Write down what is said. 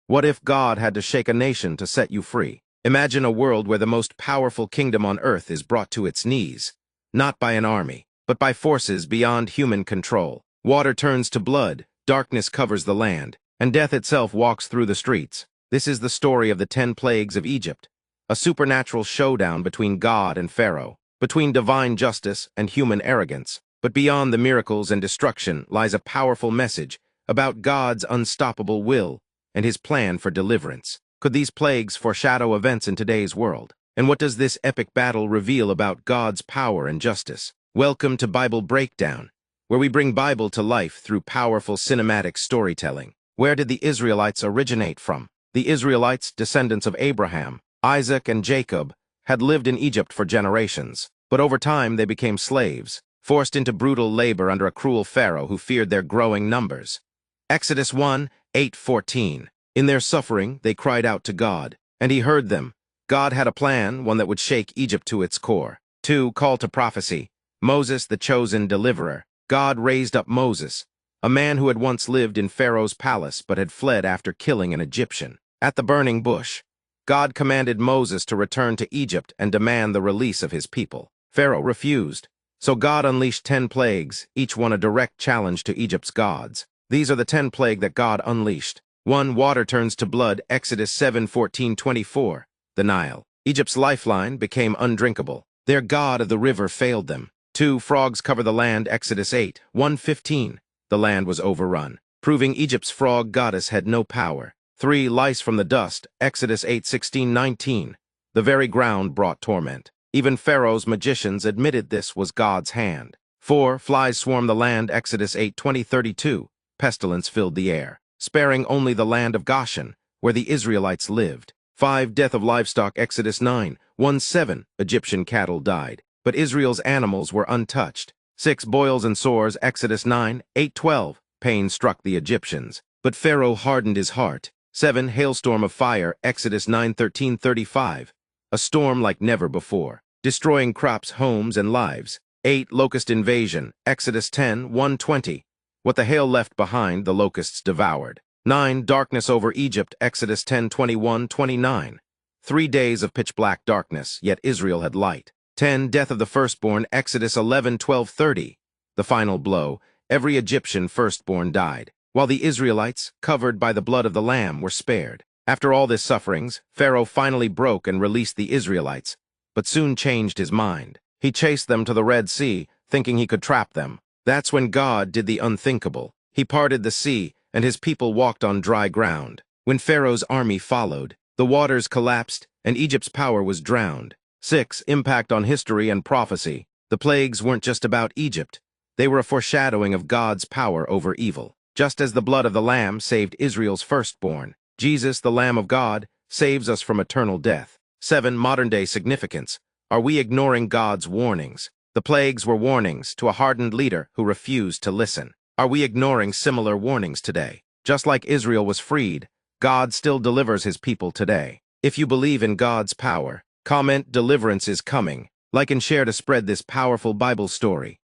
What if God had to shake a nation to set you free? Imagine a world where the most powerful kingdom on earth is brought to its knees, not by an army, but by forces beyond human control. Water turns to blood, darkness covers the land, and death itself walks through the streets. This is the story of the 10 plagues of Egypt, a supernatural showdown between God and Pharaoh, between divine justice and human arrogance. But beyond the miracles and destruction lies a powerful message about God's unstoppable will and his plan for deliverance. Could these plagues foreshadow events in today's world? And what does this epic battle reveal about God's power and justice? Welcome to Bible Breakdown, where we bring Bible to life through powerful cinematic storytelling. Where did the Israelites originate from? The Israelites, descendants of Abraham, Isaac, and Jacob, had lived in Egypt for generations. But over time they became slaves, forced into brutal labor under a cruel Pharaoh who feared their growing numbers. Exodus 1:8-14. In their suffering, they cried out to God, and he heard them. God had a plan, one that would shake Egypt to its core. 2. Call to prophecy. Moses, the chosen deliverer. God raised up Moses, a man who had once lived in Pharaoh's palace but had fled after killing an Egyptian. At the burning bush, God commanded Moses to return to Egypt and demand the release of his people. Pharaoh refused. So God unleashed 10 plagues, each one a direct challenge to Egypt's gods. These are the 10 plagues that God unleashed. 1. Water turns to blood, Exodus 7:14-24. The Nile, Egypt's lifeline, became undrinkable. Their god of the river failed them. 2. Frogs cover the land, Exodus 8:1-15. The land was overrun, proving Egypt's frog goddess had no power. 3. Lice from the dust, Exodus 8:16-19. The very ground brought torment. Even Pharaoh's magicians admitted this was God's hand. 4. Flies swarm the land, Exodus 8:20-32. Pestilence filled the air, sparing only the land of Goshen, where the Israelites lived. 5. Death of livestock, Exodus 9:1-7. Egyptian cattle died, but Israel's animals were untouched. 6. Boils and sores, Exodus 9:8-12. Pain struck the Egyptians, but Pharaoh hardened his heart. 7. Hailstorm of fire, Exodus 9:13-35. A storm like never before, destroying crops, homes, and lives. 8. Locust invasion, Exodus 10:1-20. What the hail left behind, the locusts devoured. 9. Darkness over Egypt, Exodus 10:21-29. 3 days of pitch-black darkness, yet Israel had light. 10. Death of the firstborn, Exodus 11:12-30. The final blow, every Egyptian firstborn died, while the Israelites, covered by the blood of the Lamb, were spared. After all this sufferings, Pharaoh finally broke and released the Israelites, but soon changed his mind. He chased them to the Red Sea, thinking he could trap them. That's when God did the unthinkable. He parted the sea, and his people walked on dry ground. When Pharaoh's army followed, the waters collapsed, and Egypt's power was drowned. 6. Impact on history and prophecy. The plagues weren't just about Egypt. They were a foreshadowing of God's power over evil. Just as the blood of the Lamb saved Israel's firstborn, Jesus, the Lamb of God, saves us from eternal death. 7. Modern-day significance. Are we ignoring God's warnings? The plagues were warnings to a hardened leader who refused to listen. Are we ignoring similar warnings today? Just like Israel was freed, God still delivers his people today. If you believe in God's power, comment "Deliverance is coming." Like and share to spread this powerful Bible story.